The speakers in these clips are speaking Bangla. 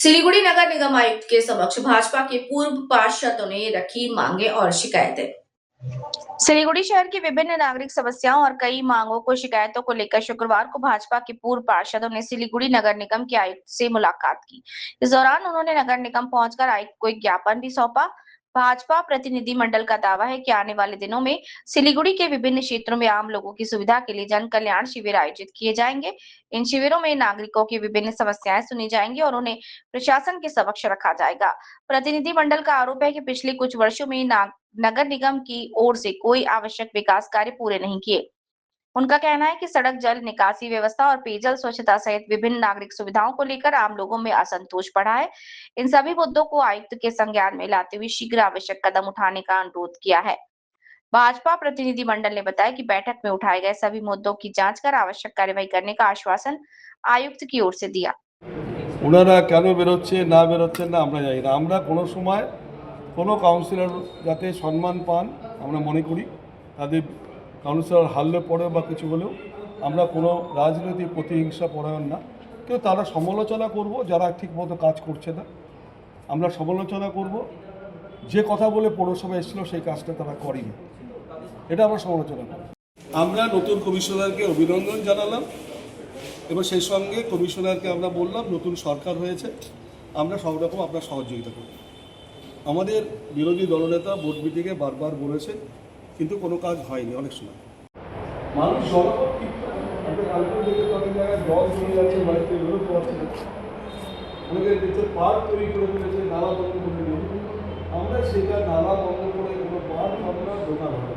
सिलीगुड़ी नगर निगम आयुक्त के समक्ष भाजपा के पूर्व पार्षदों ने रखी मांगे और शिकायतें। सिलीगुड़ी शहर की विभिन्न नागरिक समस्याओं और कई मांगों को शिकायतों को लेकर शुक्रवार को भाजपा के पूर्व पार्षदों ने सिलीगुड़ी नगर निगम के आयुक्त से मुलाकात की। इस दौरान उन्होंने नगर निगम पहुंचकर आयुक्त को एक ज्ञापन भी सौंपा। भाजपा प्रतिनिधि मंडल का दावा है कि आने वाले दिनों में सिलीगुड़ी के विभिन्न क्षेत्रों में आम लोगों की सुविधा के लिए जन कल्याण शिविर आयोजित किए जाएंगे। इन शिविरों में नागरिकों की विभिन्न समस्याएं सुनी जाएंगी और उन्हें प्रशासन के समक्ष रखा जाएगा। प्रतिनिधि मंडल का आरोप है कि पिछले कुछ वर्षों में नगर निगम की ओर से कोई आवश्यक विकास कार्य पूरे नहीं किए। उनका कहना है कि सड़क, जल निकासी व्यवस्था और पेयजल स्वच्छता सहित विभिन्न नागरिक सुविधाओं को लेकर आम लोगों में असंतोष बढ़ा है। इन सभी मुद्दों को आयुक्त के संज्ञान में लाते हुए शीघ्र आवश्यक कदम उठाने का अनुरोध किया है। भाजपा प्रतिनिधि मंडल ने बताया कि बैठक में उठाए गए सभी मुद्दों की जांच कर आवश्यक कार्यवाही करने का आश्वासन आयुक्त की ओर से दिया। ওনারা কেন বেরোচ্ছে না বেরোচ্ছেন না আমরা জানি না। আমরা কোনো সময় কোনো কাউন্সিলর যাতে সম্মান পান আমরা মনে করি, তাদের কাউন্সিলর হারলে পরে বা কিছু হলেও আমরা কোনো রাজনৈতিক প্রতিহিংসা পরায়ণ না, কিন্তু তারা সমালোচনা করব যারা ঠিকমতো কাজ করছে না। আমরা সমালোচনা করব যে কথা বলে পৌরসভা এসেছিল সেই কাজটা তারা করেনি, এটা আমরা সমালোচনা করব। আমরা নতুন কমিশনারকে অভিনন্দন জানালাম এবং সেই সঙ্গে কমিশনারকে আমরা বললাম নতুন সরকার হয়েছে, আমরা সব রকম আপনার সহযোগিতা করব। আমাদের বিরোধী দলনেতা বোর্ড মিটিংয়ে বারবার বলেছে, কিন্তু কোনো কাজ হয়নি। অনেক সময় মানুষ জল চলে যাচ্ছে, বাড়িতে বেরোতে পারছে না, অনেকের দেখছে পার্ক তৈরি করে ফেলেছে, নালা বন্ধ করে দিল। আমরা সেটা নালা বন্ধ করে কোনো পার্ক হবে না, দোকান হবে।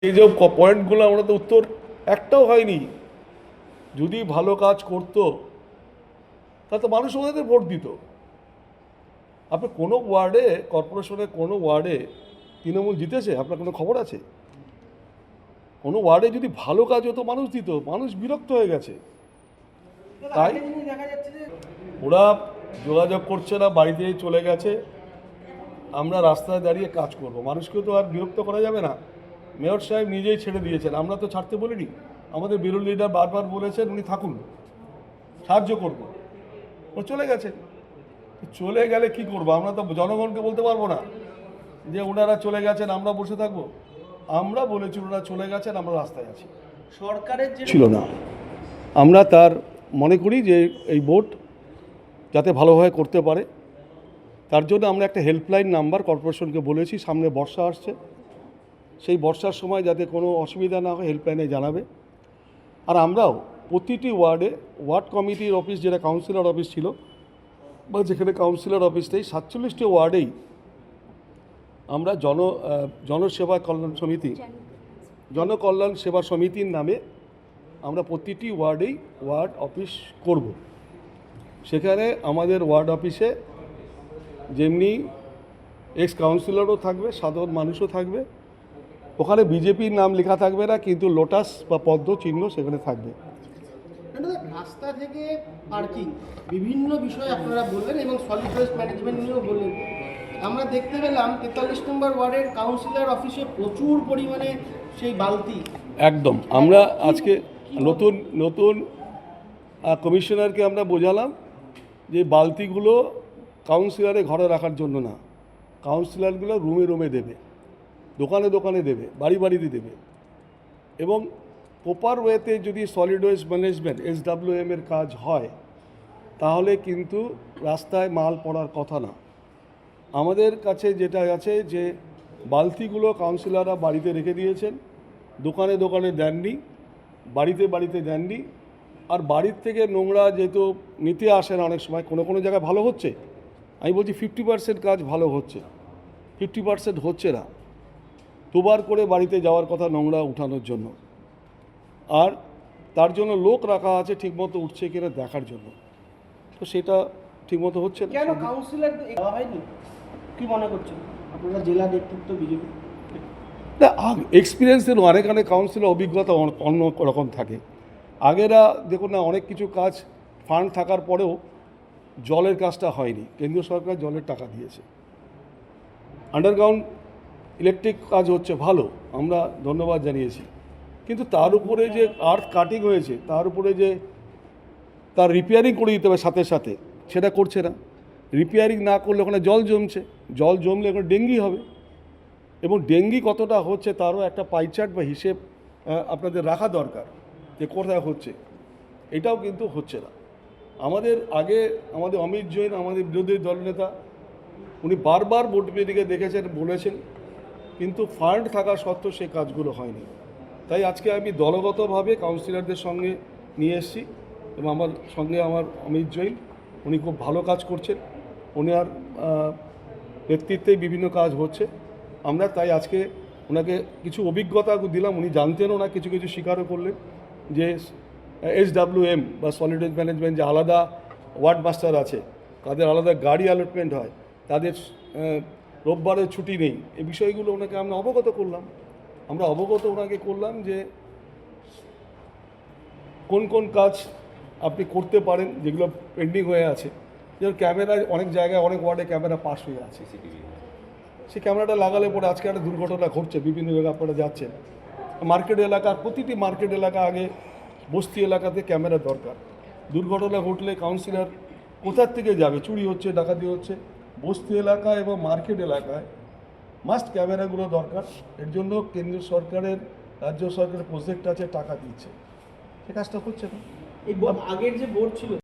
এই যে পয়েন্টগুলো আমরা তো উত্তর একটাও হয়নি। যদি ভালো কাজ করতো তাহলে তো মানুষ ওদের ভোট দিত। আপনি কোনো ওয়ার্ডে, কর্পোরেশনের কোনো ওয়ার্ডে তৃণমূল জিতেছে? আপনার কোনো খবর আছে? কোনো ওয়ার্ডে যদি ভালো কাজ হতো মানুষ দিত। মানুষ বিরক্ত হয়ে গেছে, তাই ওরা যোগাযোগ করছে না, বাড়িতে চলে গেছে। আমরা রাস্তায় দাঁড়িয়ে কাজ করব, মানুষকে তো আর বিরক্ত করা যাবে না। মেয়র সাহেব নিজেই ছেড়ে দিয়েছেন, আমরা তো ছাড়তে বলিনি। আমাদের বিরোধী লিডার বারবার বলেছেন উনি থাকুন, সাহায্য করব, ও চলে গেছে। চলে গেলে কি করব? আমরা তো জনগণকে বলতে পারবো না যে ওনারা চলে গেছেন আমরা বসে থাকবো। আমরা বলেছি ওনারা চলে গেছেন, আমরা রাস্তায় আছি। সরকারের যে ছিল না, আমরা তার মনে করি যে এই বোর্ড যাতে ভালোভাবে করতে পারে, তার জন্য আমরা একটা হেল্পলাইন নাম্বার কর্পোরেশনকে বলেছি। সামনে বর্ষা আসছে, সেই বর্ষার সময় যাতে কোনো অসুবিধা না হয় হেল্পলাইনে জানাবে। আর আমরাও প্রতিটি ওয়ার্ডে ওয়ার্ড কমিটির অফিস, যেটা কাউন্সিলর অফিস ছিল বা যেখানে কাউন্সিলর অফিস নেই, 47টি ওয়ার্ডেই আমরা জনসেবা কল্যাণ সমিতি, জনকল্যাণ সেবা সমিতির নামে আমরা প্রতিটি ওয়ার্ডেই ওয়ার্ড অফিস করব। সেখানে আমাদের ওয়ার্ড অফিসে যেমনি এক্স কাউন্সিলরও থাকবে, সাধারণ মানুষও থাকবে। ওখানে বিজেপির নাম লেখা থাকবে না, কিন্তু লোটাস বা পদ্ম চিহ্ন সেখানে থাকবে। রাস্তা থেকে পার্কিং বিভিন্ন বিষয়ে আপনারা বললেন এবং সলিড ওয়েস্ট ম্যানেজমেন্ট নিয়েও বললেন। আমরা দেখতে পেলাম 43 নম্বর ওয়ার্ডের কাউন্সিলর অফিসে প্রচুর পরিমাণে সেই বালতি। একদম আমরা আজকে নতুন কমিশনারকে আমরা বোঝালাম যে বালতিগুলো কাউন্সিলরে ঘরে রাখার জন্য না, কাউন্সিলরগুলো রুমে রুমে দেবে, দোকানে দোকানে দেবে, বাড়ি বাড়িতে দেবে। এবং প্রপার ওয়েতে যদি সলিড ওয়েস্ট ম্যানেজমেন্ট SWM এর কাজ হয় তাহলে কিন্তু রাস্তায় মাল পড়ার কথা না। আমাদের কাছে যেটা আছে যে বালতিগুলো কাউন্সিলররা বাড়িতে রেখে দিয়েছেন, দোকানে দোকানে দেননি, বাড়িতে বাড়িতে দেননি। আর বাড়ির থেকে নোংরা যেহেতু নিতে আসেন, অনেক সময় কোনো জায়গায় ভালো হচ্ছে, আমি বলছি 50% কাজ ভালো হচ্ছে, 50% হচ্ছে না। দুবার করে বাড়িতে যাওয়ার কথা নোংরা উঠানোর জন্য, আর তার জন্য লোক রাখা আছে ঠিকমতো উঠছে কিনা দেখার জন্য। তো সেটা ঠিকমতো হচ্ছে না। কেন কাউন্সিলর দেওয়া হয়নি কি মনে করছেন আপনারা, জেলা নেতৃত্ব বিজেপি? না, এক্সপিরিয়েন্সের অনেক কাউন্সিলর অভিজ্ঞতা অন্য রকম থাকে। আগেরা দেখুন না, অনেক কিছু কাজ ফান্ড থাকার পরেও জলের কাজটা হয়নি। কেন্দ্রীয় সরকার জলের টাকা দিয়েছে, আন্ডারগ্রাউন্ড ইলেকট্রিক কাজ হচ্ছে ভালো, আমরা ধন্যবাদ জানিয়েছি। কিন্তু তার উপরে যে আর্থ কাটিং হয়েছে, তার উপরে যে তার রিপেয়ারিং করে দিতে হবে সাথে সাথে, সেটা করছে না। রিপেয়ারিং না করলে ওখানে জল জমছে, জল জমলে ওখানে ডেঙ্গি হবে, এবং ডেঙ্গি কতটা হচ্ছে তারও একটা পাইচার্ট বা হিসেব আপনাদের রাখা দরকার যে কোথায় হচ্ছে। এটাও কিন্তু হচ্ছে না। আমাদের অমিত জৈন, আমাদের বিরোধী দলনেতা, উনি বারবার বোর্ড মিটিংয়ে দেখেছেন, বলেছেন, কিন্তু ফান্ড থাকা সত্ত্বেও সেই কাজগুলো হয়নি। তাই আজকে আমি দলগতভাবে কাউন্সিলরদের সঙ্গে নিয়ে এসেছি, এবং আমার সঙ্গে আমার অমিত জৈন, উনি খুব ভালো কাজ করছেন, উনি আর নেতৃত্বেই বিভিন্ন কাজ হচ্ছে। আমরা তাই আজকে ওনাকে কিছু অভিজ্ঞতা দিলাম, উনি জানতেনও না, কিছু কিছু স্বীকারও করলেন যে SWM বা সলিড ওয়েস্ট ম্যানেজমেন্ট যে আলাদা ওয়ার্ড মাস্টার আছে, তাদের আলাদা গাড়ি অ্যালটমেন্ট হয়, তাদের রোববারের ছুটি নেই, এই বিষয়গুলো ওনাকে আমরা অবগত করলাম যে কোন কোন কাজ আপনি করতে পারেন যেগুলো পেন্ডিং হয়ে আছে। যেমন ক্যামেরায় অনেক জায়গায় অনেক ওয়ার্ডে ক্যামেরা পাস হয়ে আছে, সেই ক্যামেরাটা লাগালে পরে আজকে একটা দুর্ঘটনা ঘটছে, বিভিন্ন জায়গায় আপনারা যাচ্ছেন, মার্কেট এলাকা, প্রতিটি মার্কেট এলাকা, আগে বস্তি এলাকাতে ক্যামেরা দরকার। দুর্ঘটনা ঘটলে কাউন্সিলর কোথার থেকে যাবে, চুরি হচ্ছে, ডাকাতি হচ্ছে, বস্তি এলাকা এবং মার্কেট এলাকায় মাস্ট ক্যামেরাগুলো দরকার। এর জন্য কেন্দ্রীয় সরকারের, রাজ্য সরকারের প্রজেক্ট আছে, টাকা দিচ্ছে, সে কাজটা হচ্ছে না। এই আগের যে বোর্ড ছিল